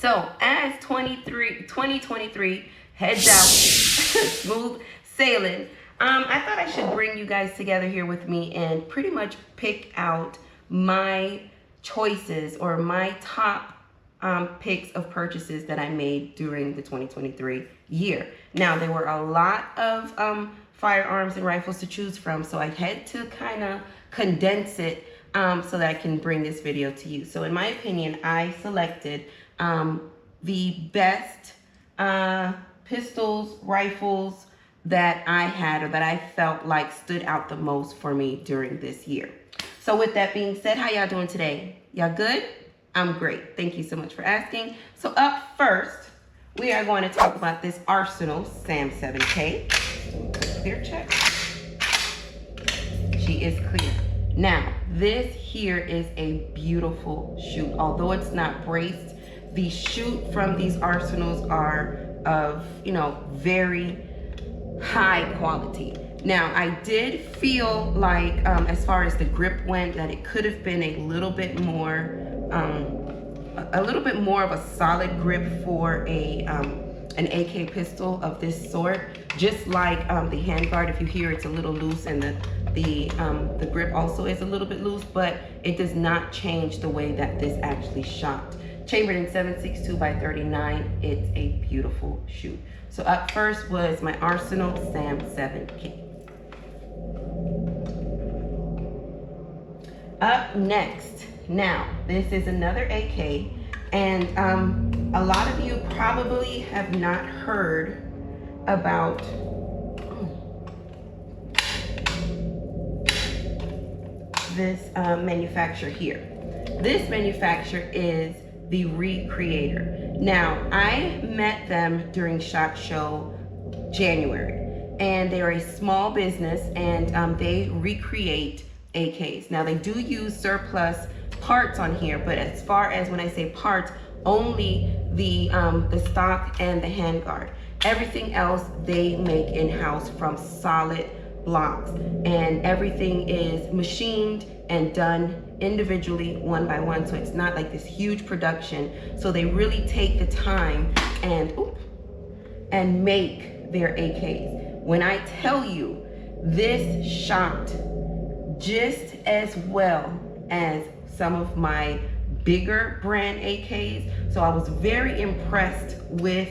So as 2023 heads out, smooth sailing, I thought I should bring you guys together here with me and pretty much pick out my choices or my top picks of purchases that I made during the 2023 year. Now, there were a lot of firearms and rifles to choose from, so I had to kind of condense it so that I can bring this video to you. So in my opinion, I selected the best pistols, rifles that I had or that I felt like stood out the most for me during this year. So with that being said, how y'all doing today? Y'all good? I'm great. Thank you so much for asking. So up first, we are going to talk about this Arsenal Sam 7K. Clear check. She is clear. Now, this here is a beautiful shoot. Although it's not braced, the shoot from these Arsenals are of, very high quality. Now, I did feel like, as far as the grip went, that it could have been a little bit more of a solid grip for an AK pistol of this sort. Just like the handguard, if you hear it's a little loose, and the grip also is a little bit loose, but it does not change the way that this actually shot. Chambered in 7.62x39, it's a beautiful shoot. So up first was my Arsenal Sam 7K. Up next, now this is another AK, and a lot of you probably have not heard about this manufacturer here. This manufacturer is the Recreator. Now, I met them during SHOT Show January, and they are a small business, and they recreate AKs. Now, they do use surplus parts on here, but as far as when I say parts, only the stock and the handguard. Everything else they make in-house from solid blocks, and everything is machined and done individually, one by one, so it's not like this huge production. So they really take the time and make their AKs. When I tell you, this shot just as well as some of my bigger brand AKs, so I was very impressed with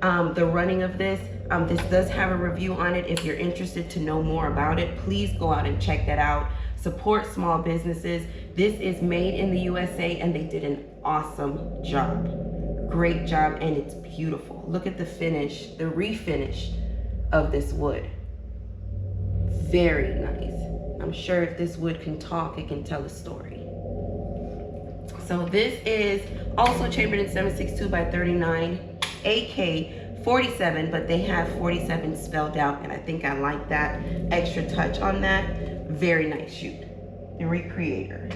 the running of this. This does have a review on it. If you're interested to know more about it, please go out and check that out. Support small businesses. This is made in the USA, and they did an awesome job. Great job, and it's beautiful. Look at the finish, the refinish of this wood. Very nice. I'm sure if this wood can talk, it can tell a story. So this is also chambered in 7.62x39, AK 47, but they have 47 spelled out, and I think I like that extra touch on that. Very nice shoot. The Recreator.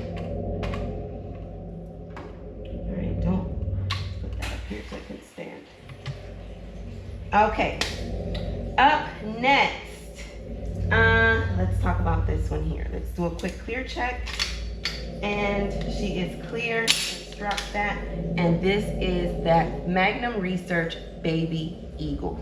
All right, don't put that up here so I can stand. Okay, up next, let's talk about this one here. Let's do a quick clear check, and she is clear. Let's drop that, and this is that Magnum Research Baby Eagle.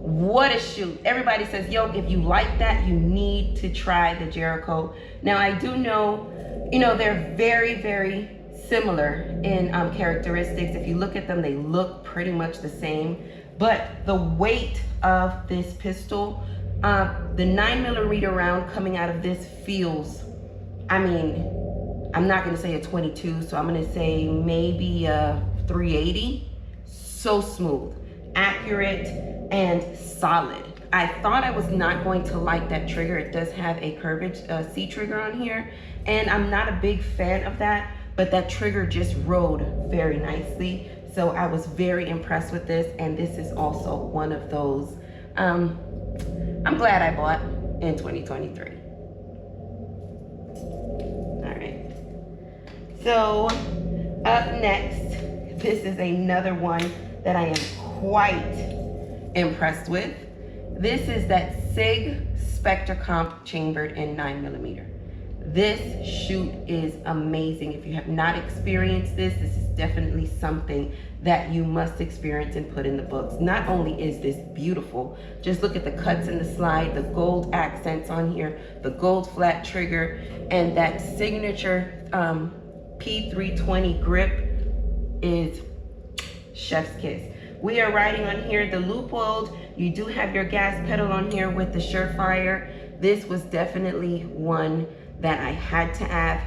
What a shoot. Everybody says, yo, if you like that, you need to try the Jericho. Now, I do know, they're very, very similar in characteristics. If you look at them, they look pretty much the same. But the weight of this pistol, the 9mm round coming out of this feels, I'm not going to say a 22, so I'm going to say maybe a 380. So smooth, accurate, and solid. I thought I was not going to like that trigger. It does have a curved C trigger on here, and I'm not a big fan of that, but that trigger just rode very nicely. So I was very impressed with this, and this is also one of those I'm glad I bought in 2023. All right. So up next, this is another one that I am quite impressed with. This is that Sig Spectre Comp chambered in 9mm. This shoot is amazing. If you have not experienced this, this is definitely something that you must experience and put in the books. Not only is this beautiful, just look at the cuts in the slide, the gold accents on here, the gold flat trigger, and that signature P320 grip is chef's kiss. We are riding on here the loop-oiled. You do have your gas pedal on here with the Surefire. This was definitely one that I had to have,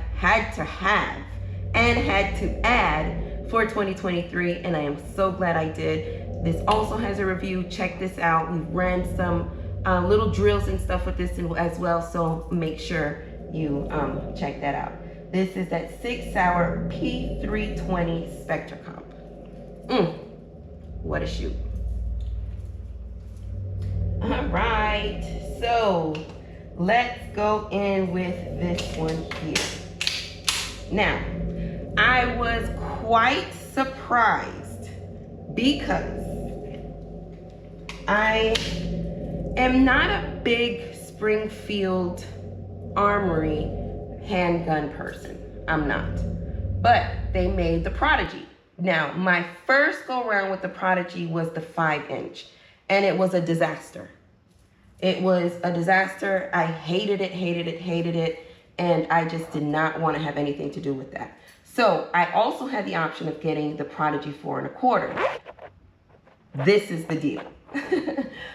and had to add for 2023, and I am so glad I did. This also has a review. Check this out. We ran some little drills and stuff with this as well, so make sure you check that out. This is that Sig Sauer P320 Spectre Comp. What a shoot. All right, so let's go in with this one here. Now, I was quite surprised because I am not a big Springfield Armory handgun person. I'm not. But they made the Prodigy. Now, my first go around with the Prodigy was the 5-inch, and it was a disaster. It was a disaster. I hated it, and I just did not want to have anything to do with that. So I also had the option of getting the Prodigy 4 1/4. This is the deal.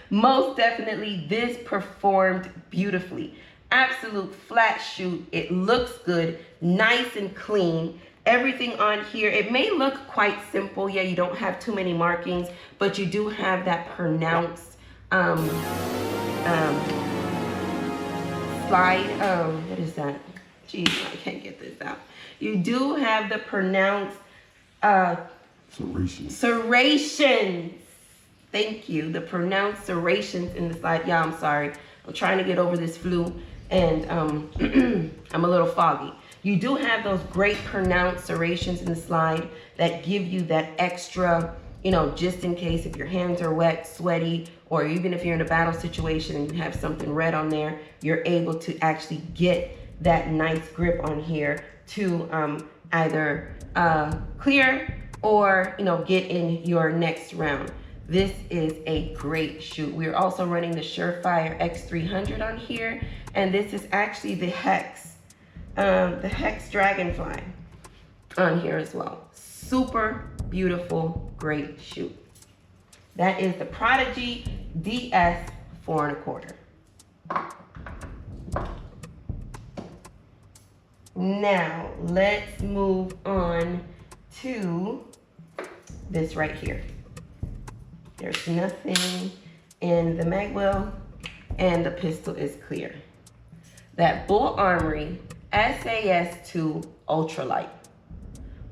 Most definitely, this performed beautifully. Absolute flat shoot. It looks good, nice and clean. Everything on here, it may look quite simple. Yeah, you don't have too many markings, but you do have that pronounced slide. What is that? Jeez, I can't get this out. You do have the pronounced serrations. Thank you. The pronounced serrations in the slide. Yeah, I'm sorry. I'm trying to get over this flu, and I'm a little foggy. You do have those great pronounced serrations in the slide that give you that extra, you know, just in case if your hands are wet, sweaty, or even if you're in a battle situation and you have something red on there, you're able to actually get that nice grip on here to either clear or, you know, get in your next round. This is a great shoot. We're also running the Surefire X300 on here, and this is actually the Hex Dragonfly on here as well. Super beautiful, great shoot. That is the Prodigy DS 4 1/4. Now let's move on to this right here. There's nothing in the magwell, and the pistol is clear. That Bull Armory SAS2 Ultralight.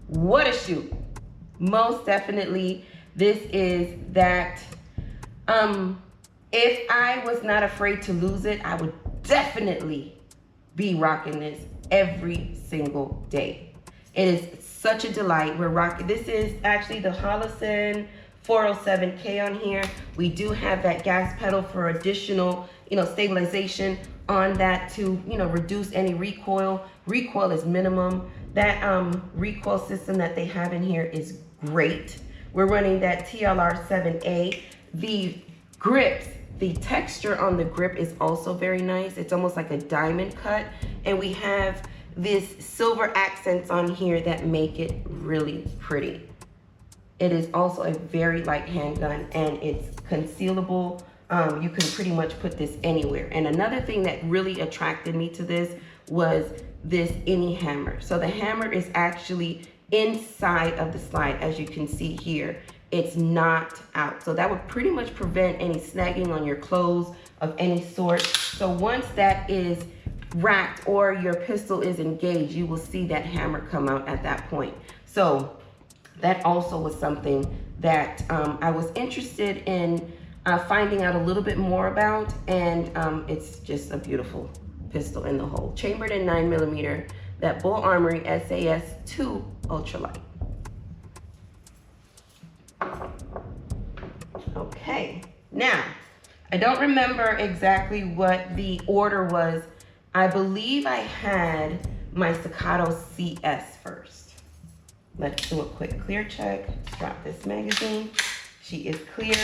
What a shoot. Most definitely, this is that, if I was not afraid to lose it, I would definitely be rocking this every single day. It is such a delight. We're rocking, this is actually the Holosun 407K on here. We do have that gas pedal for additional, you know, stabilization on that to, you know, reduce any recoil. Recoil is minimum. That recoil system that they have in here is great. We're running that TLR7A. The grips, the texture on the grip is also very nice. It's almost like a diamond cut. And we have this silver accents on here that make it really pretty. It is also a very light handgun, and it's concealable. You can pretty much put this anywhere. And another thing that really attracted me to this was this any hammer. So the hammer is actually inside of the slide, as you can see here. It's not out. So that would pretty much prevent any snagging on your clothes of any sort. So once that is racked or your pistol is engaged, you will see that hammer come out at that point. So that also was something that I was interested in finding out a little bit more about, and it's just a beautiful pistol in the hole. Chambered in 9mm, that Bull Armory SAS2 Ultralight. Okay, now, I don't remember exactly what the order was I believe I had my Staccato CS first. Let's do a quick clear check. Let's drop this magazine. She is clear.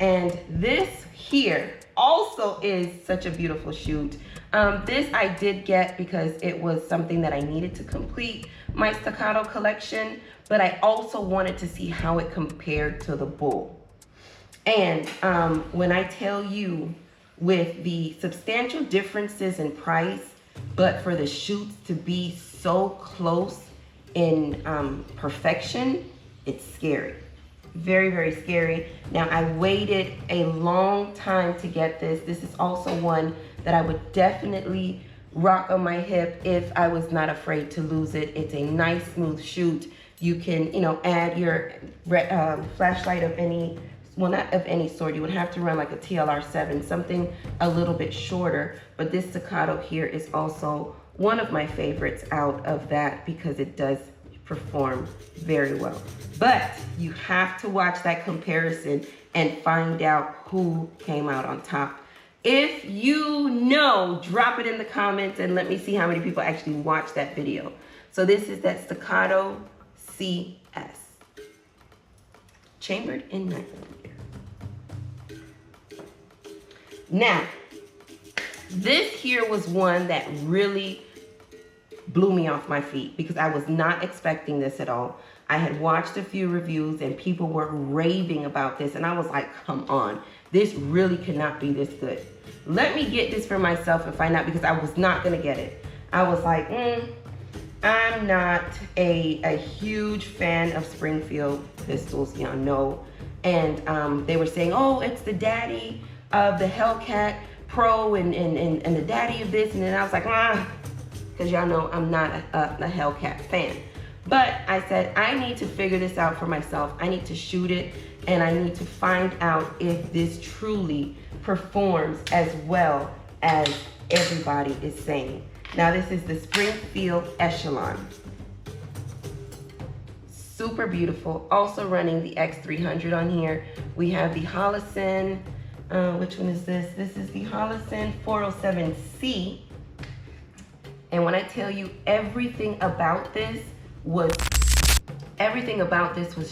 And this here also is such a beautiful shoot. This I did get because it was something that I needed to complete my Staccato collection, but I also wanted to see how it compared to the Bull. And when I tell you, with the substantial differences in price, but for the shoots to be so close in perfection, it's scary. Very, very scary. Now, I waited a long time to get this. This is also one that I would definitely rock on my hip if I was not afraid to lose it. It's a nice, smooth shoot. You can, you know, add your flashlight of any, well, not of any sort. You would have to run like a TLR7, something a little bit shorter. But this Staccato here is also one of my favorites out of that because it does perform very well. But you have to watch that comparison and find out who came out on top. If you know, drop it in the comments and let me see how many people actually watched that video. So this is that Staccato CS, chambered in 9mm. Now, this here was one that really blew me off my feet because I was not expecting this at all. I had watched a few reviews and people were raving about this and I was like, come on, this really cannot be this good. Let me get this for myself and find out, because I was not gonna get it. I was like, I'm not a huge fan of Springfield pistols, y'all know. And they were saying, oh, it's the daddy of the Hellcat Pro and the daddy of this. And then I was like, because y'all know I'm not a Hellcat fan. But I said, I need to figure this out for myself. I need to shoot it and I need to find out if this truly performs as well as everybody is saying. Now this is the Springfield Echelon. Super beautiful. Also running the X300 on here. We have the Holosun, which one is this? This is the Holosun 407C. And when I tell you everything about this was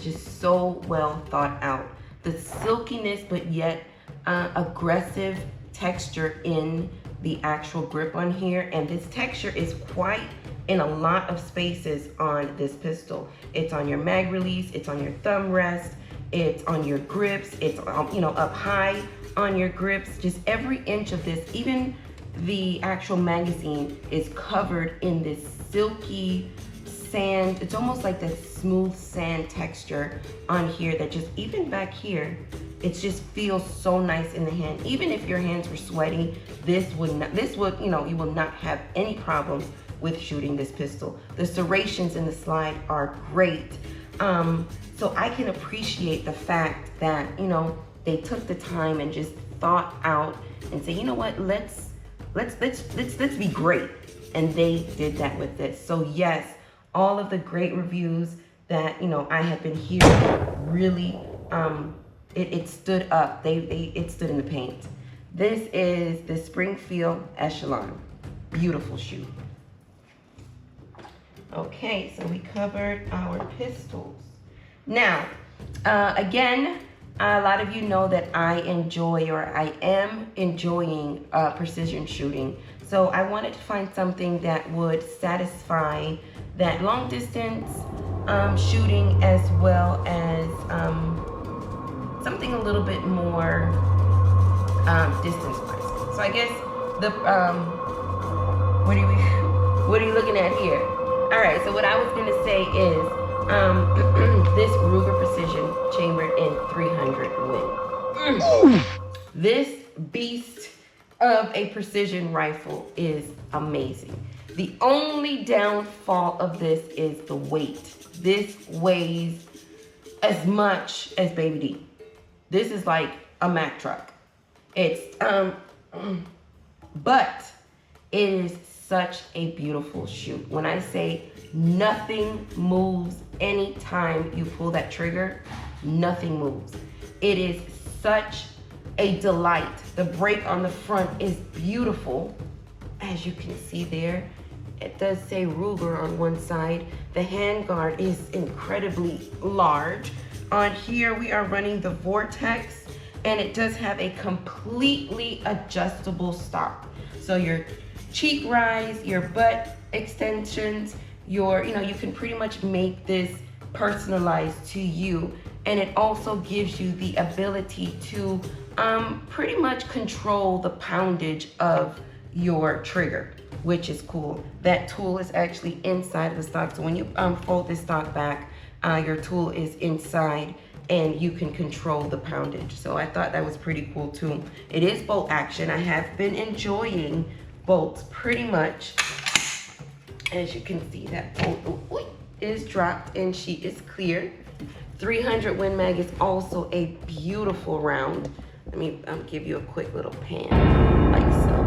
just so well thought out. The silkiness, but yet aggressive texture in the actual grip on here. And this texture is quite in a lot of spaces on this pistol. It's on your mag release, it's on your thumb rest, it's on your grips, it's up high on your grips. Just every inch of this, even the actual magazine is covered in this silky sand. It's almost like that smooth sand texture on here that just, even back here, it just feels so nice in the hand. Even if your hands were sweaty, you will not have any problems with shooting this pistol. The serrations in the slide are great. So I can appreciate the fact that, they took the time and just thought out and say, you know what, let's be great. And they did that with this. So yes, all of the great reviews that, I have been hearing really, it stood up. It stood in the paint. This is the Springfield Echelon. Beautiful shoe. Okay, so we covered our pistols. Now, again, a lot of you know that I am enjoying precision shooting. So I wanted to find something that would satisfy that long distance shooting, as well as something a little bit more distance wise. So I guess what are you looking at here? All right, so what I was gonna say is this Ruger Precision chambered in 300 Win. This beast of a precision rifle is amazing. The only downfall of this is the weight. This weighs as much as Baby D. This is like a Mack truck. It's but it is such a beautiful shoot. When I say nothing moves anytime you pull that trigger, nothing moves. It is such a delight. The brake on the front is beautiful. as you can see there, it does say Ruger on one side. The handguard is incredibly large. On here, we are running the Vortex, and it does have a completely adjustable stock. So your cheek rise, your butt extensions, your, you can pretty much make this personalized to you. And it also gives you the ability to pretty much control the poundage of your trigger, which is cool. That tool is actually inside of the stock. So when you fold this stock back, your tool is inside and you can control the poundage. So I thought that was pretty cool too. It is bolt action. I have been enjoying bolts pretty much. As you can see, that bolt is dropped and she is clear. 300 Win Mag is also a beautiful round. Let me give you a quick little pan, like so.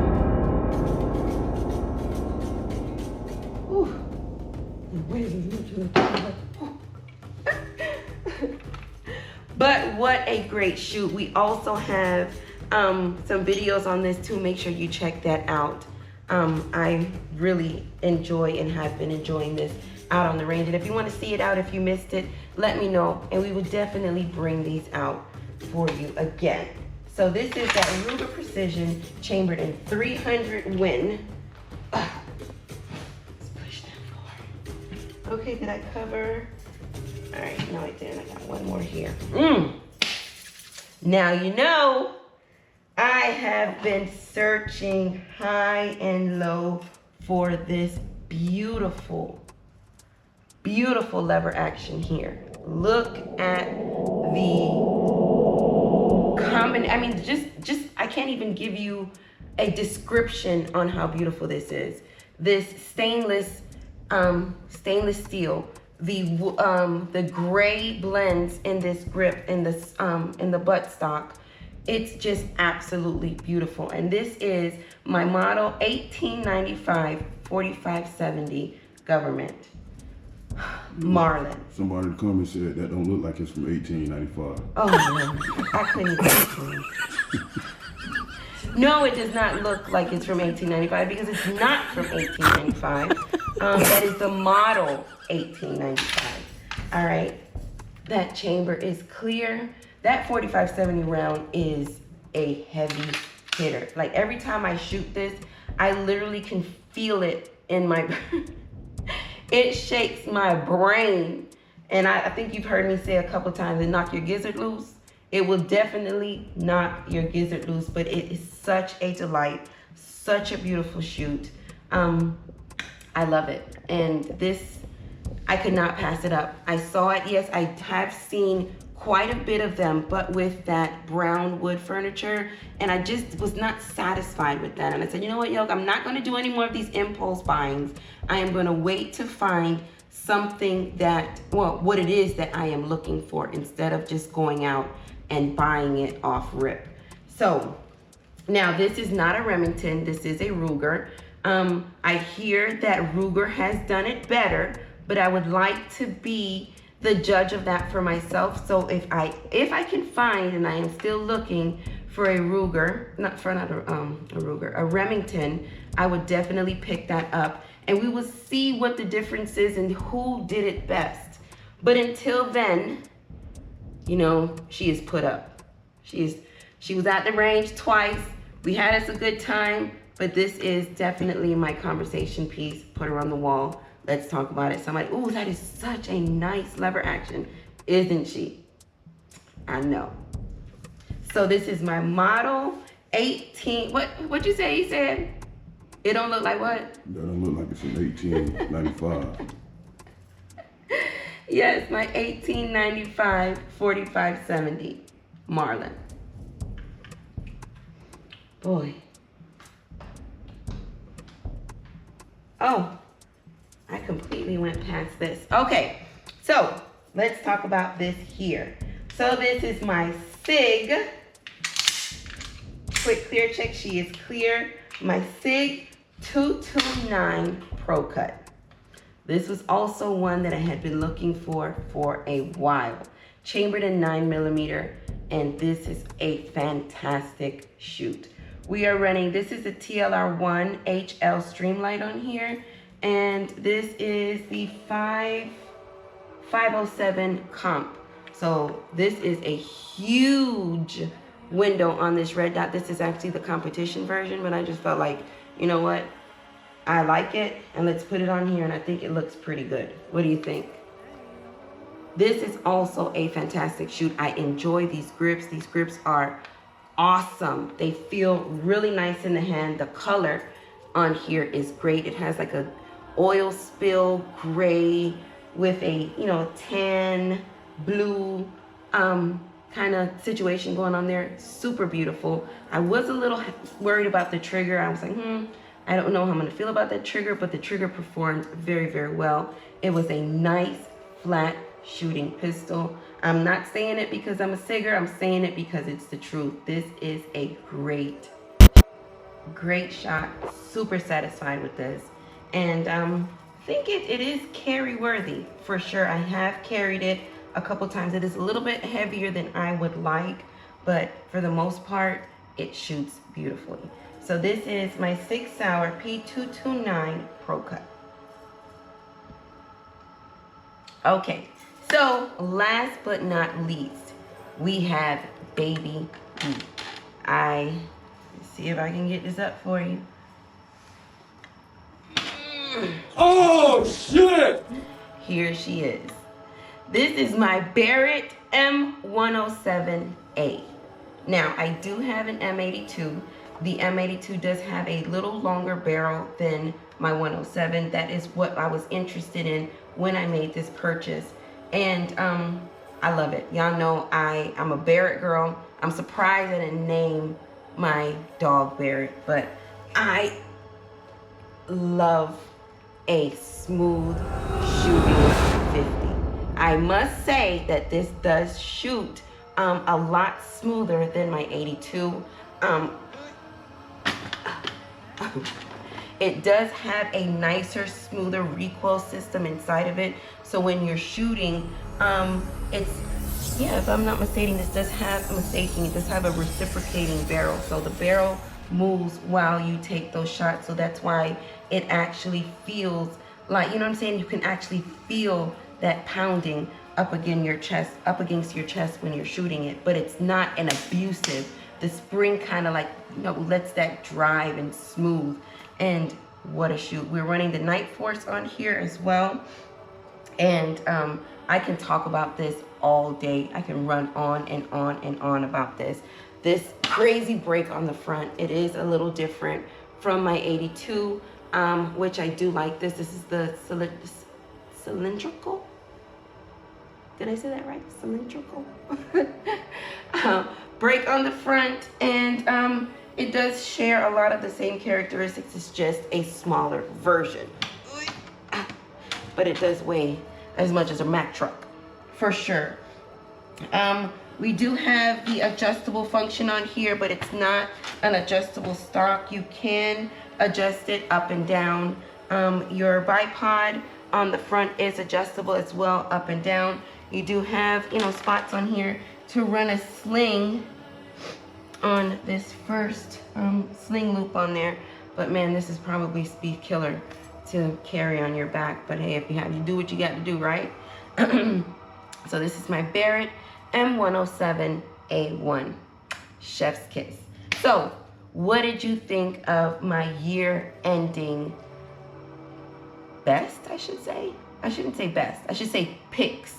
But what a great shoot. We also have some videos on this too. Make sure you check that out. I really enjoy and have been enjoying this out on the range. And if you want to see it out, if you missed it, let me know. And we will definitely bring these out for you again. So this is that Ruger Precision chambered in 300 Win. Let's push that forward. Okay, did I cover? All right, no I didn't. I got one more here. Now you know, I have been searching high and low for this beautiful, beautiful lever action here. Look at the I mean, just I can't even give you a description on how beautiful this is. This stainless steel, the gray blends in this grip in this in the buttstock. It's just absolutely beautiful. And this is my model 1895 4570 government Marlin. Somebody in the comments said that don't look like it's from 1895. Oh no, I couldn't even. No, it does not look like it's from 1895 because it's not from 1895. That is the model 1895. All right, that chamber is clear. That 4570 round is a heavy hitter. Like every time I shoot this, I literally can feel it in my, it shakes my brain. And I think you've heard me say a couple times, it knock your gizzard loose. It will definitely knock your gizzard loose, but it is such a delight, such a beautiful shoot. I love it. And this, I could not pass it up. I saw it, yes, I have seen quite a bit of them, but with that brown wood furniture, and I just was not satisfied with that. And I said, you know what, Yoke, I'm not gonna do any more of these impulse buyings. I am gonna wait to find something that, well, what it is that I am looking for instead of just going out and buying it off rip. So now this is not a Remington, this is a Ruger. I hear that Ruger has done it better, but I would like to be the judge of that for myself. So if I can find, and I am still looking for a Ruger, a Remington, I would definitely pick that up, and we will see what the difference is and who did it best. But until then, you know, she is put up. She was at the range twice. We had us a good time, but this is definitely my conversation piece. Put her on the wall. Let's talk about it. Somebody, ooh, that is such a nice lever action, isn't she? I know. So this is my model 18, what'd you say? He said, it don't look like what? That don't look like it's from 1895. Yes, my 1895 4570 Marlin. Boy. Oh. I completely went past this. Okay, so let's talk about this here. So this is my Sig. Quick clear check, she is clear. My Sig 229 Pro Cut. This was also one that I had been looking for a while. Chambered in 9mm, and this is a fantastic shoot. We are running, this is the TLR1 HL Streamlight on here, and this is the 507 Comp. So this is a huge window on this red dot. This is actually the competition version, but I just felt like, you know what? I like it, and let's put it on here, and I think it looks pretty good. What do you think? This is also a fantastic shoot. I enjoy these grips. These grips are awesome. They feel really nice in the hand. The color on here is great. It has like a oil spill gray with a, you know, tan blue kind of situation going on there. Super beautiful. I was a little worried about the trigger. I was like, I don't know how I'm gonna feel about that trigger, but the trigger performed very, very well. It was a nice flat shooting pistol. I'm not saying it because I'm a Sigger. I'm saying it because it's the truth. This is a great shot. Super satisfied with this. And I think it is carry worthy for sure. I have carried it a couple times. It is a little bit heavier than I would like, but for the most part, it shoots beautifully. So this is my Sig Sauer P229 Pro Cut. Okay, so last but not least, we have Baby B. Let's see if I can get this up for you. Oh shit! Here she is. This is my Barrett M107A. Now, I do have an M82. The M82 does have a little longer barrel than my 107. That is what I was interested in when I made this purchase. And I love it. Y'all know I'm a Barrett girl. I'm surprised I didn't name my dog Barrett, but I love a smooth shooting 50. I must say that this does shoot a lot smoother than my 82. It does have a nicer, smoother recoil system inside of it. So when you're shooting, if I'm not mistaken, it does have a reciprocating barrel. So the barrel moves while you take those shots. So that's why it actually feels like, you know what I'm saying? You can actually feel that pounding up against your chest when you're shooting it, but it's not an abusive. The spring kind of like, you know, lets that drive and smooth. And what a shoot. We're running the Night Force on here as well. And I can talk about this all day. I can run on and on and on about this. This crazy break on the front, it is a little different from my 82, which I do like this. This is the cylindrical. Did I say that right? Cylindrical. Break on the front, and it does share a lot of the same characteristics. It's just a smaller version. But it does weigh as much as a Mack truck, for sure. We do have the adjustable function on here, but it's not an adjustable stock. You can adjust it up and down. Your bipod on the front is adjustable as well, up and down. You do have, you know, spots on here to run a sling on this first sling loop on there. But man, this is probably speed killer to carry on your back. But hey, if you have to do what you got to do, right? So this is my Barrett M107A1 Chef's Kiss. So what did you think of my year-ending best, I should say? I shouldn't say best. I should say picks.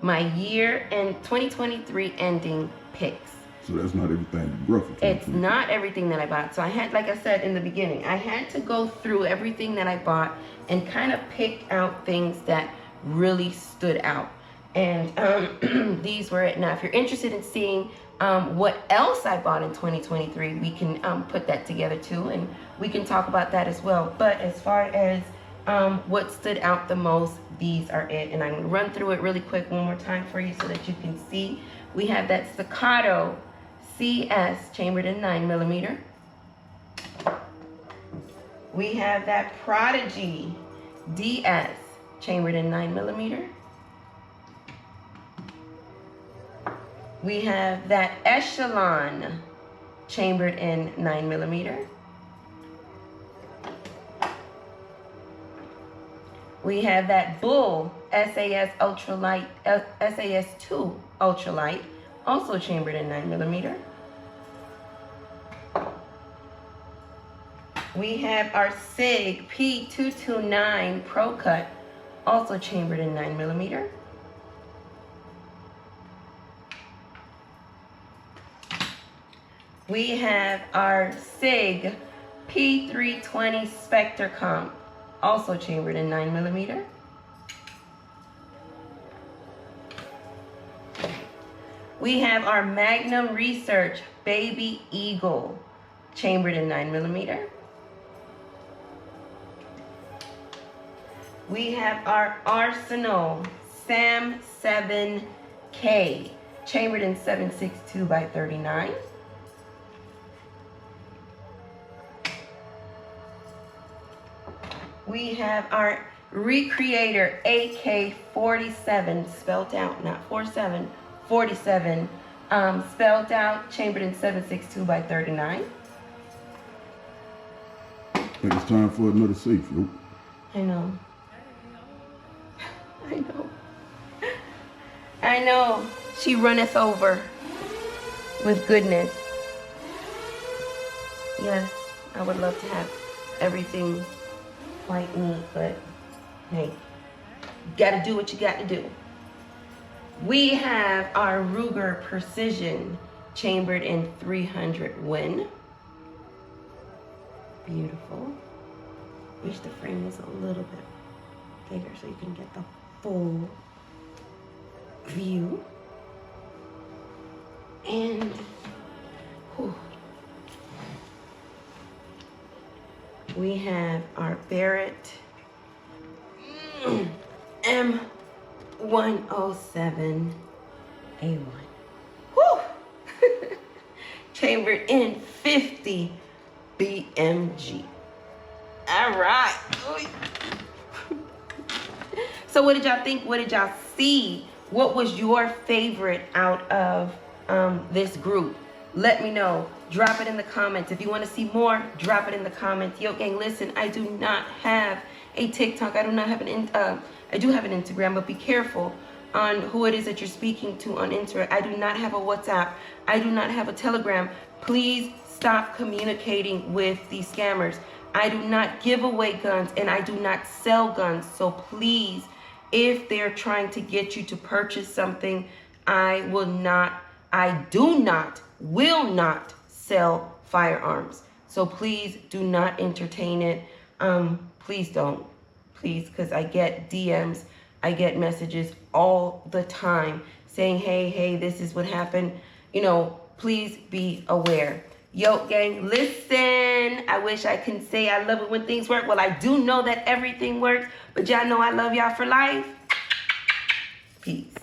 My year and 2023 ending picks. So that's not everything you brought for 2023. It's not everything that I bought. So I had, like I said in the beginning, I had to go through everything that I bought and kind of pick out things that really stood out. And these were it. Now, if you're interested in seeing what else I bought in 2023, we can put that together too, and we can talk about that as well. But as far as what stood out the most, these are it. And I'm going to run through it really quick one more time for you so that you can see. We have that Staccato CS chambered in 9mm. We have that Prodigy DS chambered in 9mm. We have that Echelon chambered in 9mm. We have that Bull SAS Ultralight, SAS2 Ultralight, also chambered in 9mm. We have our Sig P229 Pro Cut, also chambered in 9mm. We have our Sig P229 Spectre Comp, also chambered in 9mm. We have our Magnum Research Baby Eagle, chambered in 9mm. We have our Arsenal Sam 7K, chambered in 7.62 by 39. We have our Recreator AK 47, spelled out, not 47, 47, spelled out, chambered in 7.62 by 39. I think it's time for another safe, yo. I know. I know. I know. She runneth over with goodness. Yes, I would love to have everything quite neat, but hey, you gotta do what you gotta do. We have our Ruger Precision chambered in 300 Win. Beautiful. Wish the frame was a little bit bigger so you can get the full view. And whew, we have our Barrett M107A1. Whew! Chambered in 50 BMG. All right. So what did y'all think? What did y'all see? What was your favorite out of this group? Let me know. Drop it in the comments. If you want to see more, drop it in the comments. Yo, gang, listen, I do not have a TikTok. I do not have I do have an Instagram, but be careful on who it is that you're speaking to on Instagram. I do not have a WhatsApp. I do not have a Telegram. Please stop communicating with these scammers. I do not give away guns and I do not sell guns. So please, if they're trying to get you to purchase something, will not sell firearms. So please do not entertain it. Please don't. Please, because I get DMs, I get messages all the time saying, hey, this is what happened. You know, please be aware. Yo, gang, listen. I wish I can say I love it when things work. Well, I do know that everything works, but y'all know I love y'all for life. Peace.